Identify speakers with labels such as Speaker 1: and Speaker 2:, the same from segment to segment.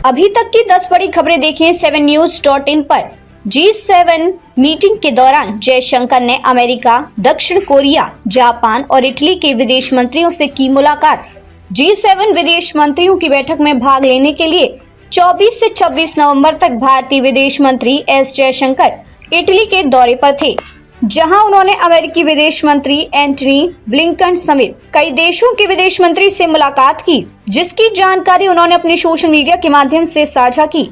Speaker 1: अभी तक की 10 बड़ी खबरें देखें 7news.in पर। G7 मीटिंग के दौरान जयशंकर ने अमेरिका, दक्षिण कोरिया, जापान और इटली के विदेश मंत्रियों से की मुलाकात। G7 विदेश मंत्रियों की बैठक में भाग लेने के लिए 24 से 26 नवंबर तक भारतीय विदेश मंत्री एस जयशंकर इटली के दौरे पर थे, जहां उन्होंने अमेरिकी विदेश मंत्री एंटनी ब्लिंकन समेत कई देशों के विदेश मंत्री से मुलाकात की, जिसकी जानकारी उन्होंने अपनी सोशल मीडिया के माध्यम से साझा की।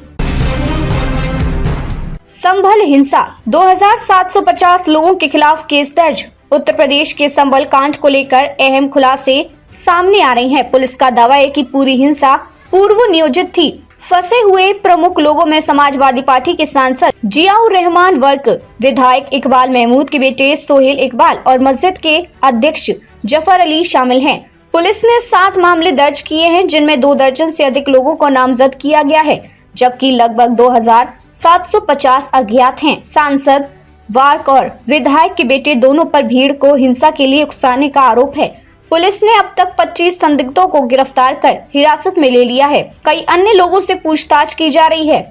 Speaker 1: संभल हिंसा, 2750 लोगों के खिलाफ केस दर्ज। उत्तर प्रदेश के संभल कांड को लेकर अहम खुलासे सामने आ रही हैं। पुलिस का दावा है कि पूरी हिंसा पूर्व नियोजित थी। फंसे हुए प्रमुख लोगों में समाजवादी पार्टी के सांसद जियाउर रहमान वर्क, विधायक इकबाल महमूद के बेटे सोहेल इकबाल और मस्जिद के अध्यक्ष जफर अली शामिल हैं। पुलिस ने 7 मामले दर्ज किए हैं, जिनमें 2 दर्जन से अधिक लोगों को नामजद किया गया है, जबकि लगभग 2750 अज्ञात हैं। सांसद वार्क और विधायक के बेटे दोनों पर भीड़ को हिंसा के लिए उकसाने का आरोप है। पुलिस ने अब तक 25 संदिग्धों को गिरफ्तार कर हिरासत में ले लिया है। कई अन्य लोगों से पूछताछ की जा रही है।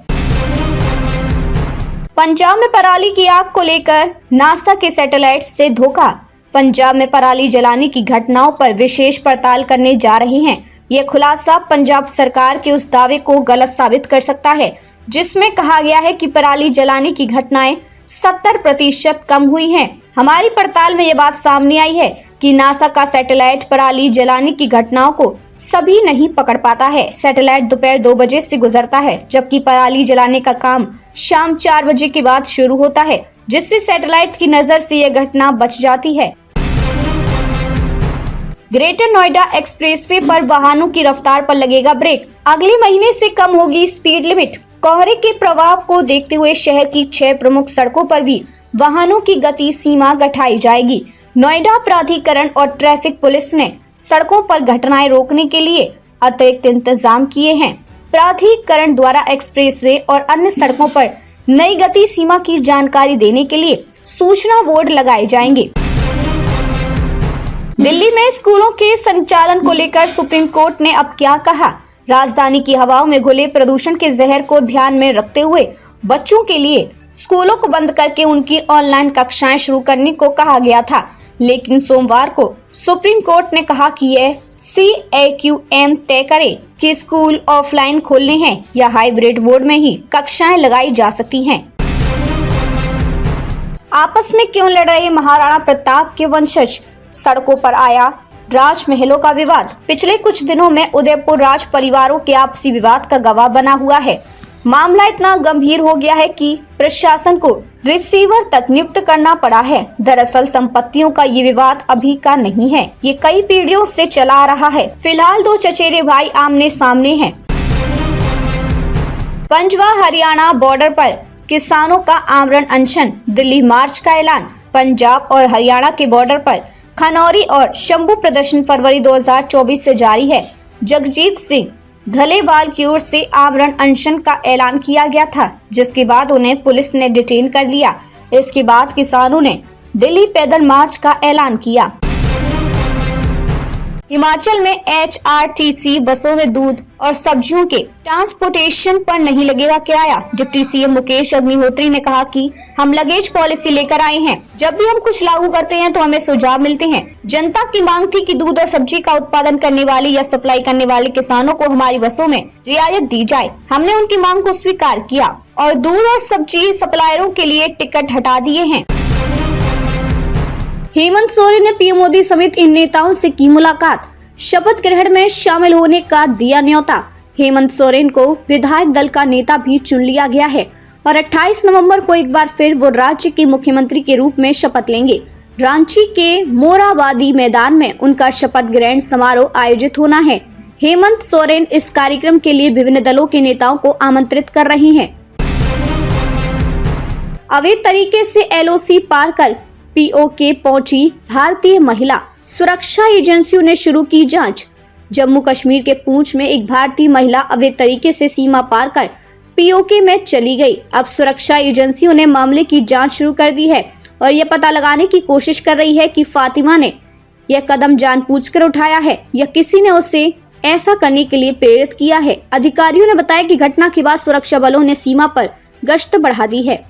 Speaker 1: पंजाब में पराली की आग को लेकर नासा के सैटेलाइट से धोखा। पंजाब में पराली जलाने की घटनाओं पर विशेष पड़ताल करने जा रही हैं। ये खुलासा पंजाब सरकार के उस दावे को गलत साबित कर सकता है, जिसमें कहा गया है कि पराली जलाने की घटनाएं 70% कम हुई हैं। हमारी पड़ताल में ये बात सामने आई है कि नासा का सैटेलाइट पराली जलाने की घटनाओं को सभी नहीं पकड़ पाता है। सैटेलाइट दोपहर 2 बजे से गुजरता है, जबकि पराली जलाने का काम शाम 4 बजे के बाद शुरू होता है, जिससे सैटेलाइट की नजर से यह घटना बच जाती है। ग्रेटर नोएडा एक्सप्रेसवे पर वाहनों की रफ्तार पर लगेगा ब्रेक। अगले महीने से कम होगी स्पीड लिमिट। कोहरे के प्रभाव को देखते हुए शहर की 6 प्रमुख सड़कों पर भी वाहनों की गति सीमा घटाई जाएगी। नोएडा प्राधिकरण और ट्रैफिक पुलिस ने सड़कों पर घटनाएं रोकने के लिए अतिरिक्त इंतजाम किए हैं। प्राधिकरण द्वारा एक्सप्रेसवे और अन्य सड़कों पर नई गति सीमा की जानकारी देने के लिए सूचना बोर्ड लगाए जाएंगे। दिल्ली में स्कूलों के संचालन को लेकर सुप्रीम कोर्ट ने अब क्या कहा। राजधानी की हवाओं में घुले प्रदूषण के जहर को ध्यान में रखते हुए बच्चों के लिए स्कूलों को बंद करके उनकी ऑनलाइन कक्षाएं शुरू करने को कहा गया था, लेकिन सोमवार को सुप्रीम कोर्ट ने कहा कि यह CAQM तय करे कि स्कूल ऑफलाइन खोलने हैं या हाइब्रिड मोड में ही कक्षाएं लगाई जा सकती हैं। आपस में क्यों लड़ रहे महाराणा प्रताप के वंशज, सड़कों पर आया राजमहलों का विवाद। पिछले कुछ दिनों में उदयपुर राज परिवारों के आपसी विवाद का गवाह बना हुआ है। मामला इतना गंभीर हो गया है कि प्रशासन को रिसीवर तक नियुक्त करना पड़ा है। दरअसल संपत्तियों का ये विवाद अभी का नहीं है, ये कई पीढ़ियों से चला आ रहा है। फिलहाल 2 चचेरे भाई आमने सामने हैं। पंजाब हरियाणा बॉर्डर पर किसानों का आमरण अनशन, दिल्ली मार्च का ऐलान। पंजाब और हरियाणा के बॉर्डर पर खनौरी और शंभू प्रदर्शन फरवरी 2024 से जारी है। जगजीत सिंह धलेवाल की ओर से आमरण अनशन का ऐलान किया गया था, जिसके बाद उन्हें पुलिस ने डिटेन कर लिया। इसके बाद किसानों ने दिल्ली पैदल मार्च का ऐलान किया। हिमाचल में HRTC बसों में दूध और सब्जियों के ट्रांसपोर्टेशन पर नहीं लगेगा किराया। डिप्टी CM मुकेश अग्निहोत्री ने कहा कि हम लगेज पॉलिसी लेकर आए हैं। जब भी हम कुछ लागू करते हैं तो हमें सुझाव मिलते हैं। जनता की मांग थी कि दूध और सब्जी का उत्पादन करने वाले या सप्लाई करने वाले किसानों को हमारी बसों में रियायत दी जाए। हमने उनकी मांग को स्वीकार किया और दूध और सब्जी सप्लायरों के लिए टिकट हटा दिए हैं। हेमंत सोरेन ने पीएम मोदी समेत इन नेताओं से की मुलाकात। शपथ ग्रहण में शामिल होने का दिया न्योता। हेमंत सोरेन को विधायक दल का नेता भी चुन लिया गया है और 28 नवंबर को एक बार फिर वो राज्य के मुख्यमंत्री के रूप में शपथ लेंगे। रांची के मोराबादी मैदान में उनका शपथ ग्रहण समारोह आयोजित होना है। हेमंत सोरेन इस कार्यक्रम के लिए विभिन्न दलों के नेताओं को आमंत्रित कर रहे हैं। अवैध तरीके से LOC पार कर POK पहुंची भारतीय महिला। सुरक्षा एजेंसियों ने शुरू की जांच। जम्मू कश्मीर के पूंछ में एक भारतीय महिला अवैध तरीके से सीमा पार कर POK में चली गई। अब सुरक्षा एजेंसियों ने मामले की जांच शुरू कर दी है और यह पता लगाने की कोशिश कर रही है कि फातिमा ने यह कदम जानबूझकर उठाया है या किसी ने उसे ऐसा करने के लिए प्रेरित किया है। अधिकारियों ने बताया कि घटना के बाद सुरक्षा बलों ने सीमा पर गश्त बढ़ा दी है।